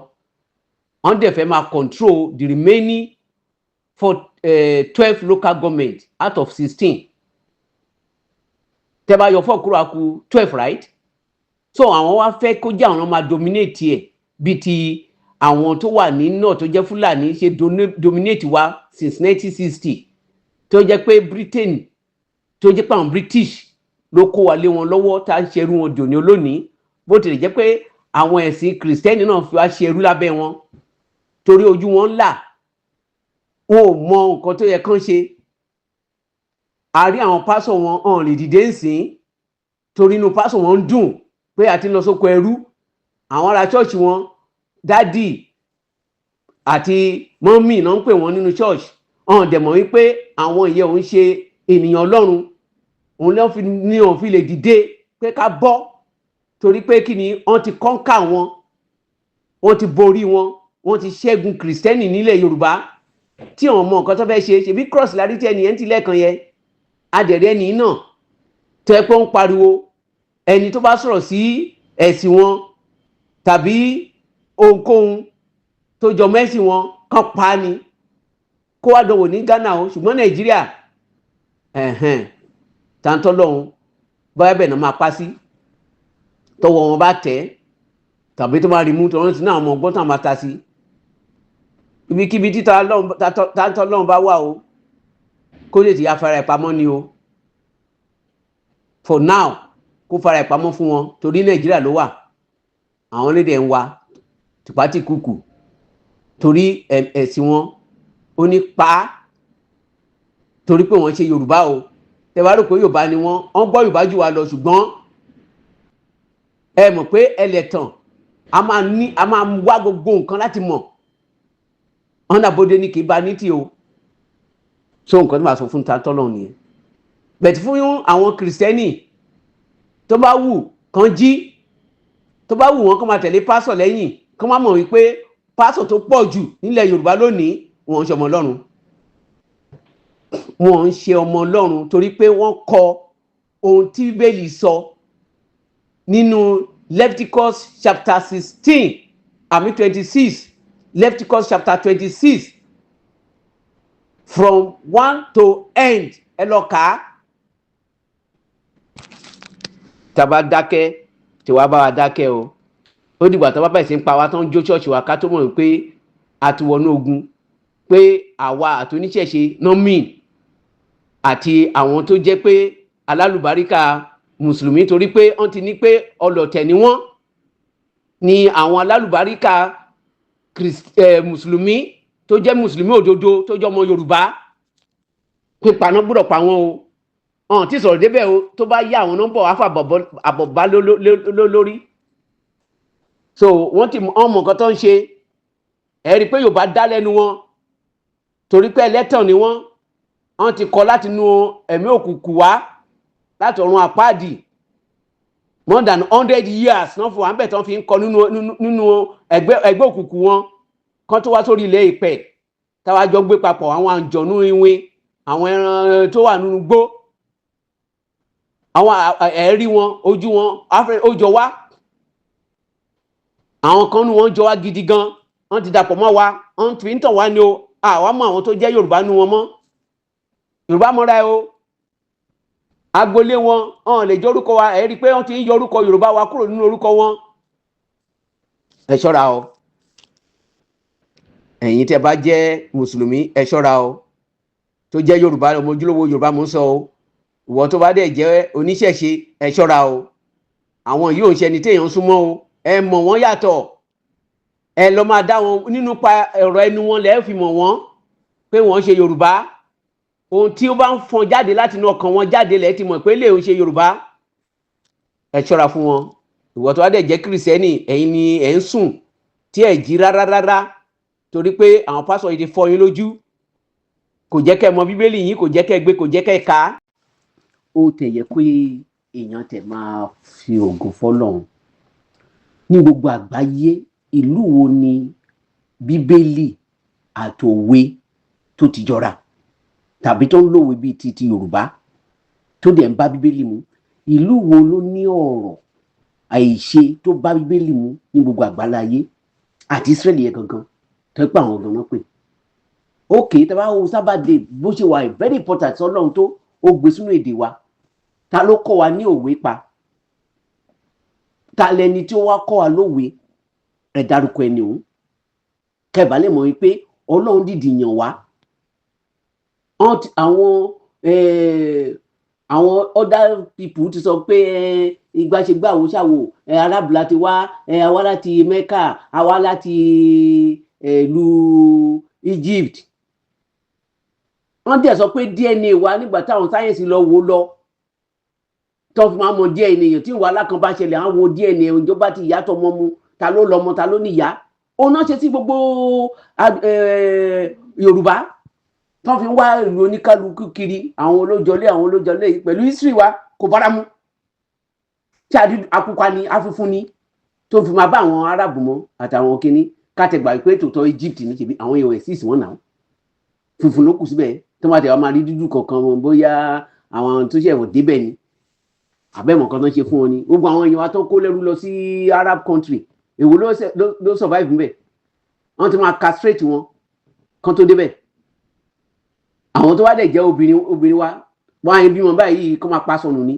wọ́n dẹ̀ fẹ́ máa control the remaining 12 local government out of 16 tẹ́ bá yọ 4 kúrò àkú 12 right so àwọn wá fẹ́ kó jẹ́ àwọn máa dominate ẹ̀ bíi ti àwọn tó wà ní náà tó jẹ́ Fúlàní ṣe dominate wa since 1960 tó jẹ́ pé Britain tó jẹ́ pé àwọn British ló kó wa lé wọn lọ́wọ́ tá a ń ṣerú wọn dòní olónìí bó tilẹ̀ jẹ́ pé àwọn ẹ̀sìn kìrìsìtẹ́nì náà fi wá ṣerú lábẹ́ wọn torí ojú wọn là wọn ò mọ nǹkan tó yẹ kán ṣe a rí àwọn pásọ̀ wọn hàn lè dìde ńsìn torí inú pásọ̀ wọn ń dùn pé àti lọ sóko ẹrú àwọn ará ṣọ́ọ̀ṣì wọn dádì àti mọ́mì náà ń pè wọ́n nínú ṣọ́ọ̀ṣì hàn dẹ̀ mọ̀ wípé àwọn ìyẹn òun ṣe ènìyàn Ọlọ́run òun lọ́n fi ní òun fi lè dìde pé ká bọ́ torí pé kí ni wọ́n ti kọ́ńkà wọn wọ́n ti borí wọn wọ́n ti ṣẹ́gun kìrìsìtẹ́nì nílẹ̀ Yorùbá tí àwọn ọmọ nǹkan tó fẹ́ ṣe ṣebí cross lárí tí ẹnìyẹn ti lẹ́ẹ̀kan yẹn adẹ̀rẹ́ ẹni náà tó ẹ pé ń pariwo ẹni tó bá sọ̀rọ̀ sí ẹ̀sìn wọn tàbí ohunkóhun tó jọ mẹ́sìn wọn kàn pa ni kó wá dánwò ní Ghana o ṣùgbọ́n Nàìjíríà tàǹtọ́ lọ́hún báyà bẹ́ẹ̀ náà máa pa sí tọwọ́ wọn bá tẹ̀ tàbí tó máa rí mú tọrọ sí náà ọmọ ọgbọ́n tàn máa ta sí ibikíbi tí tàǹtọ́ lọ́hún bá wà o kó lè ti afárá ẹ̀ pamọ́ ni o for now kó fara ìpamọ́ fún wọn torí Nàìjíríà ló wà àwọn lédè ń wa tìpátì kùkù torí ẹ̀sìn wọn ó ní pa torí pé wọ́n ṣe Yorùbá o tẹ́ bá rò pé Yorùbá ni wọ́n gbọ́ Yorùbá jù wá lọ ṣùgbọ́n ẹ mọ̀ pé ẹlẹ́tàn a máa wá gbogbo nǹkan láti mọ̀ ọ̀nà àbòdè ni kì í ba ní tí o so nǹkan tí màá sọ fún ta tọ́lọ̀ nìyẹn bẹ̀tì fún àwọn kìrìsìtẹ́nì tó bá wù kán jí tó bá wù wọ́n kán máa tẹ̀lé pásọ̀ lẹ́yìn kán máa mọ̀ wípé pásọ̀ tó pọ̀ jù nílẹ̀ Yorùbá lónìí wọ́n ń ṣe ọmọ Ọlọ́run wọ́n ń ṣe ọmọ Ọlọ́run torí pé wọ́n kọ ohun tí Bíbélì sọ nínú Leviticus chapter 16 àmì 26 Leviticus chapter 26 from 1 to end ẹ lọ kà á tàbá dákẹ́ tí wàá bá wa dákẹ́ o ó dìgbà tó bá bẹ̀rẹ̀ sí ń pa wá tó ń jó ṣọ́ọ̀ṣì wa ká tó mọ̀ pé a ti wọnú ogun pé àwa àti oníṣẹ̀ṣe nọ́mìn àti àwọn tó jẹ́ pé alálùbáríkà mùsùlùmí torí pé wọ́n ti ní pé ọlọ̀tẹ̀ ni wọ́n ni àwọn alálùbáríkà mùsùlùmí tó jẹ́ mùsùlùmí òdodo tó jẹ́ ọmọ Yorùbá pípa náà gbọ́dọ̀ pa wọ́n o ọ̀n tí sọ̀rọ̀ débẹ̀ o tó bá yá àwọn nọ́mbọ̀ wá fà àbọ̀bá lórí so wọ́n ti mọ̀ nǹkan tó ń ṣe ẹ rí i pé Yorùbá dá lẹ́nu wọn torí pé ẹlẹ́tàn ni wọ́n ti kọ́ láti nu ẹ̀mí òkùnkùn wá láti ọ̀run àpáàdì more than 100 years náà fún wa bẹ̀ tán fi ń kọ nínú ẹgbẹ́ òkùnkùn wọn kan tó wá sórí ilẹ̀ ìpẹ̀ táwa jọ gbé papọ̀ àwọn àǹjọ̀nú iwin àwọn ẹran tó wà nínú gbó àwọn ẹ̀rí wọn ojú wọn ó jọ wá àwọn kan nínú wọn jọ wá gidi gan wọ́n ti dàpọ̀ mọ́ wa wọ́n fi ń tàn wá ní o àwa mọ àwọn tó jẹ́ Yorùbá nínú wọn mọ́ Yorùbá mọ́ra ẹ o agboolé wọn ọ̀n lè jẹ́ orúkọ wa ẹ rí i pé wọ́n ti ń yọ orúkọ Yorùbá wa kúrò nínú orúkọ wọn ẹ ṣọ́ra o ẹ̀yin tẹ́ bá jẹ́ mùsùlùmí ẹ ṣọ́ra o tó jẹ́ Yorùbá ọmọ ojúlówó Yorùbá mò ń sọ o ìwọ tó bá dẹ̀ jẹ́ oníṣẹ̀ṣe ẹ ṣọ́ra o àwọn yìí ò ń ṣe ẹni téèyàn súnmọ́ o ẹ mọ̀ wọ́n yàtọ̀ ẹ lọ máa dá wọn nínú pa ọ̀rọ̀ ẹnu wọn lẹ́ẹ̀ fi mọ̀ wọ́n pé wọ́n ṣe Yorùbá ohun tí ó bá ń fọn jáde láti inú ọkàn wọn jáde lẹ́ẹ̀ ti mọ̀ pé lè ń ṣe Yorùbá ẹ ṣọ́ra fún wọn ìwọ tó bá dẹ̀ jẹ́ kìrìsìtẹ́nì ẹ̀yin ni ẹ̀ ń sùn tí ẹ̀ jí rárá torí pé àwọn pásọ̀ yìí ti fọ́ yín lójú kò jẹ́ kẹ́ mọ Bíbélì yín kò jẹ́ kẹ́ gbé kò jẹ́ kẹ́ ká ó tẹ̀ yẹ pé èèyàn tẹ̀ máa fi ògo fọ́lọ́run ní gbogbo àgbáyé ìlú wo ni Bíbélì àtòwe tó ti jọra tàbí tó ń lòwe bíi ti Yorùbá tó dẹ̀ ń bá Bíbélì mu ìlú wo ló ní ọ̀rọ̀ àìṣe tó bá Bíbélì mu ní gbogbo àgbáláyé àti Ísírẹ́lì yẹn gangan tó ń pa àwọn ganan pè ókè tí a bá wo sábàdé bó ṣe wà very important Ọlọ́run tó ó gbé sínú èdè wa ta ló kọ́ wa ní òwe pa ta lẹni tí ó wá kọ́ wa lówe ẹ dárúkọ ẹni òun kẹbà lè mọ̀ wípé Ọlọ́run dìdì yàn wá àwọn other people ti sọ pé ìgbàṣegbà àwọn ṣàwò arábìlà ti wá àwa láti Mẹ́kà àwa láti ìlú Egypt wọ́n dẹ̀ sọ pé DNA wa nígbà táwọn sáyẹ́nsì lọ wò lọ tó fi máa mọ DNA èèyàn tí ìwà alákan bá ṣẹlẹ̀ àwọn wo DNA òjò bá ti ìyàtọ̀ mọ́ mu ta ló lọ́mọ ta ló níyà òun náà ṣe sí gbogbo Yorùbá tó fi ń wá ìlú oníkálukú kiri àwọn olójọlé pẹ̀lú history wa kò bára mu tí akúkwa ni afúnfún ni tó fi máa bá àwọn Arab mọ́ àtàwọn kìíní kátẹgbà pé tòótọ́ Egypt ní ṣebí àwọn èèyàn ẹ̀sìs wọn náà funfun ló kù síbẹ̀ tó máa tẹ̀wá máa rí dúdú kankan wọn bóyá àwọn tó ṣe ẹ̀wọ̀n débẹ̀ ni àbẹ̀mọ̀ kan tó ń ṣe fún wọn ni gbogbo àwọn èèyàn wa tó kó lẹ́rú lọ sí Arab country èwo ló survive níbẹ̀ wọ́n ti máa castrate wọn kan tó débẹ̀ àwọn tó wá dẹ̀ jẹ́ obìnrin wa wọ́n á yẹn bí wọn báyìí kó máa pa sọnù ni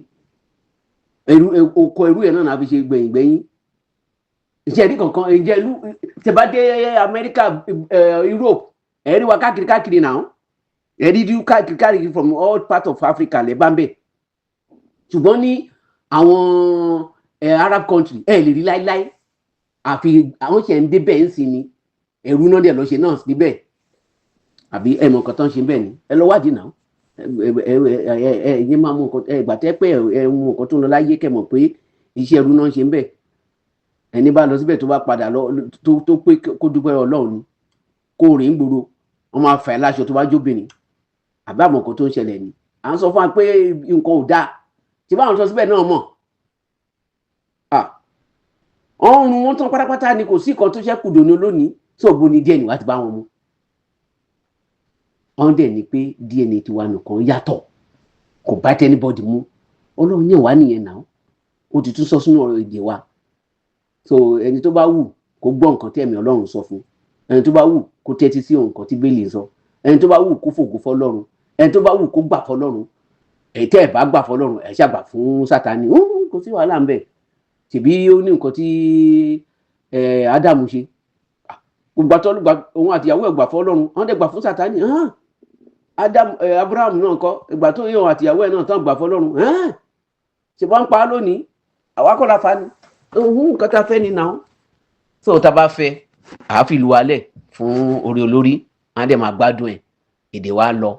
oko ẹrú yẹn náà fi ṣe gbẹ̀yìn ìṣẹ́rí kankan ìjẹ́ ìlú tẹ̀bá dé Amẹ́ríkà Europe ẹ̀rí wa káàkiri náà ẹ̀rí káàkiri from all parts of Africa lẹ́ bá ń bẹ̀ ṣùgbọ́n ní àwọn Arab country ẹ lè rí láíláí àfi àwọn ṣe ń débẹ̀ ń sin ni ẹ̀rú náà dẹ̀ lọ ṣe náà níbẹ̀ àbí ẹ mọ̀ nǹkan tó ń ṣe bẹ́ẹ̀ ni ẹ lọ wádìí náà ẹ̀yin máa mú nǹkan ẹgbà tẹ́ pé ẹ mú nǹkan tó ń lọ láyé kẹ́ mọ̀ pé iṣẹ́ ẹ̀rú náà ń ṣe ń bẹ̀ ẹni bá lọ síbẹ̀ tó bá padà lọ tó pé kó dúpẹ́ Ọlọ́run ni kó rìn gbòòrò wọ́n máa fà ẹ́ láṣọ tó bá jóbìnrin àbí àmọ̀ nǹkan tó ń ṣẹlẹ̀ ni à ń sọ fún wa pé nǹkan ò dáa tí báwọn sọ síbẹ̀ náà mọ̀ ọrùn wọn tán pátápátá ni kò sí kan tó ṣẹ́kù dòní lónìí tí ògbó ni díẹ̀ níwá ti bá wọn mú wọn dẹ̀ ni pé DNA tiwa nìkan yàtọ̀ kò bá tẹ́nibọ́dì mú Ọlọ́run yẹn wá nìyẹn náà ó ti tún sọ sínú ọ̀rọ̀ èdè wa so ẹni tó bá wù kó gbọ́ nǹkan tí ẹ̀mí Ọlọ́run sọ fún ẹni tó bá wù kó tẹ́tí sí nǹkan tí Bíbélì sọ ẹni tó bá wù kó fògo fọ́lọ́run ẹni tó bá wù kó gbà fọ́lọ́run èyí tẹ́ ẹ̀ bá gbà fọ́lọ́run ẹ̀ ṣàgbà fún Sátánì kò sí wàhálà ńbẹ̀ tìbí ó ní nǹkan tí Ádámù ṣe gbogbo òun àtìyàwó ẹ̀ gbà fọ́lọ́run wọ́n dẹ̀ gbà fún Sátánì Abraham náà kọ́ ìgbà tó yẹ òun àtìyàwó ẹ̀ náà tán gbà fọ́lọ́run ṣe bá ń pa á lónìí àwa kọ́ la fa ni nǹkan tá a fẹ́ ni náà so tá a bá fẹ́ àáfi lu alẹ̀ fún orí olórí á dẹ̀ máa gbádùn ẹ̀ èdè wa lọ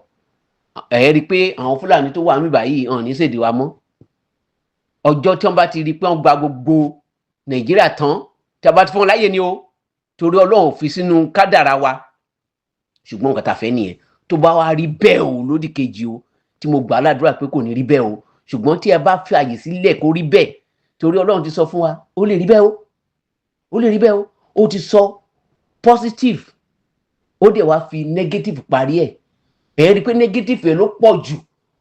ẹ̀ rí i pé àwọn Fúlàní tó wà níbà yìí hàn ní ṣèdè wa mọ́ ọjọ́ tí wọ́n bá ti rí i pé wọ́n gba gbogbo Nàìjíríà tán tí a bá ti fún wọn láyè ni o torí Ọlọ́run fi sínú kádàrá wa ṣùgbọ́n nǹkan tá a fẹ́ nìyẹn tó bá wá rí bẹ́ẹ̀ o lódì kejì o tí mo gbà ládùúrà pé kò ní rí bẹ́ẹ̀ o ṣùgbọ́n tí ẹ bá fi àyè sílẹ̀ kó rí bẹ́ẹ̀ torí Ọlọ́run ti sọ fún wa ó lè rí bẹ́ẹ̀ o ó lè rí bẹ́ẹ̀ o ó ti sọ positive ó dẹ̀ wá fi negative parí ẹ̀ ẹ̀ rí i pé negative yẹn ló pọ̀ jù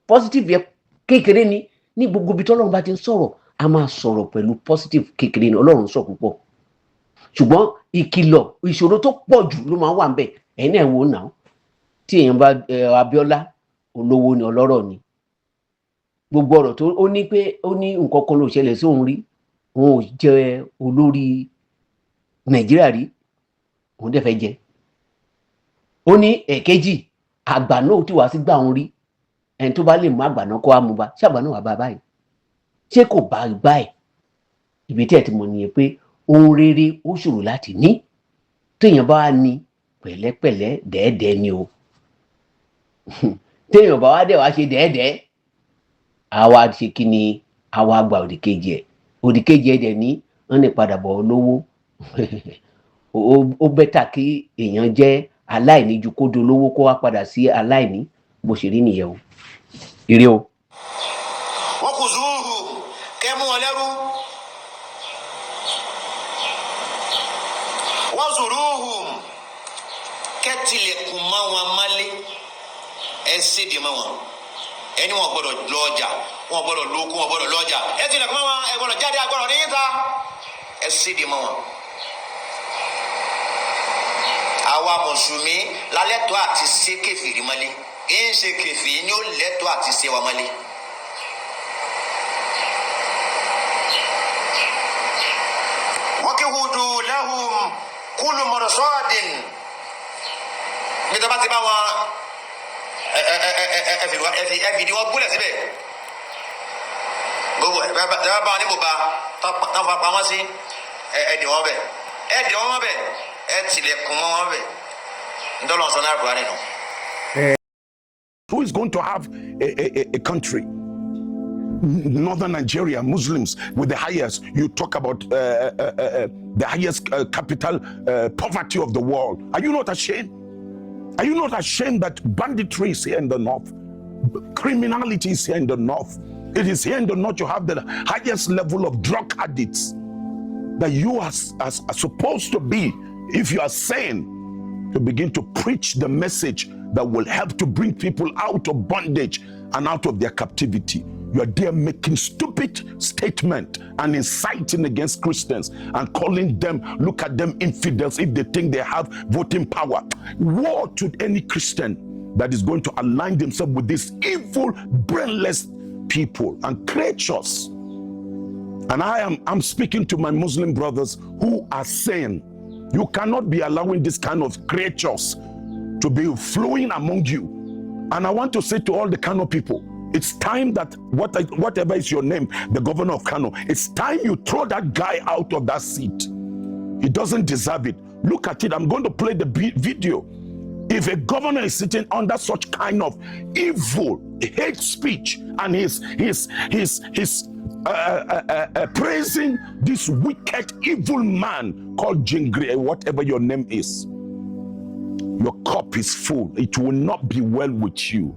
positive yẹn kékeré ni ní gbogbo ibi tí Ọlọ́run bá ti ń sọ̀rọ̀ a máa sọ̀rọ̀ pẹ̀lú positive kékeré ni Ọlọ́run sọ púpọ̀ ṣùgbọ́n ìkìlọ̀ ìṣòro tó pọ̀ jù ló máa wà ńbẹ̀ ẹ̀yin náà wò ó náà tí èèyàn bá Abíọ́lá olówó ni ọlọ́rọ̀ ni gbogbo ọ̀rọ̀ tó ó ní pé ó ní nǹkan kan ló ṣẹlẹ̀ sí òun rí òun ò jẹ olórí Nàìjíríà rí òun dẹ̀ fẹ́ jẹ ó ní ẹ̀kejì àgbà náà tí wàá sí gbà òun rí ẹni tó bá lè mú àgbà náà kó wá mú bá ṣàgbà náà wà bá báyìí ṣé kò bá báyìí ibi tí ẹ ti mọ̀ nìyẹn pé ohun rere ó ṣòro láti ní téèyàn bá wà ní pẹ̀lẹ́pẹ̀lẹ́ dẹ́ẹ̀dẹ́ ni o téèyàn bá wá dẹ̀ wá ṣe dẹ́ẹ̀dẹ́ àwa ṣe kí ni àwa gba òdìkejì ẹ̀ dẹ̀ ní wọ́n ní padà bọ̀ olówó ó bẹ́tà kí èèyàn jẹ́ aláìní ju kó dolówó kó wá padà sí aláìní bó ṣe rí nìyẹn o ire o. wọ́n kò zúùrù kẹ́ mú wọn lẹ́rú wọ́n zùrúhù kẹ́ tilẹ̀kùn mọ́ wọn mọ́lé ẹ sédìí mọ́ wọn ẹni wọn gbọ́dọ̀ lọ ọjà wọn gbọ́dọ̀ lóko wọn gbọ́dọ̀ lọ ọjà ẹ tilẹ̀kùn mọ́ wọn ẹ gbọ́dọ̀ jáde agbọ́dọ̀ ní yíta ẹ sédìí mọ́ wọn. àwa mùsùlùmí lálẹ́tọ̀ọ́ àti ṣe kèfèrí mọ́lé kì í ṣe kèfèrí ni ó lẹ́tọ̀ọ́ àti ṣe wa mọ́lé. wakihudu lahum kullu marsadin bí tọ́ bá ti bá wọn ẹ fìdí wọn gúnlẹ̀ síbẹ̀ gbogbo ẹ bá wọn ní bùbá tán fà pamọ́ sí ẹ dì wọn bẹ̀ ẹ tilẹ̀kùn mọ́ wọn bẹ̀ ntọ́lọ́ sọ náà kúrò nínú. Who is going to have a country? Northern Nigeria, Muslims with the highest, you talk about the highest capital poverty of the world. Are you not ashamed? Are you not ashamed that banditry is here in the north? Criminality is here in the north. It is here in the north you have the highest level of drug addicts that you are supposed to be, if you are sane, to begin to preach the message that will help to bring people out of bondage and out of their captivity. You are there making stupid statement and inciting against Christians and calling them, look at them infidels if they think they have voting power. Woe to any Christian that is going to align themselves with these evil, brainless people and creatures. And I'm speaking to my Muslim brothers who are saying, you cannot be allowing this kind of creatures to be flowing among you. And I want to say to all the Kano people, It's time that whatever is your name, the governor of Kano, it's time you throw that guy out of that seat. He doesn't deserve it. Look at it. I'm going to play the video. If a governor is sitting under such kind of evil hate speech and he's praising this wicked evil man called Jingri, whatever your name is, your cup is full. It will not be well with you.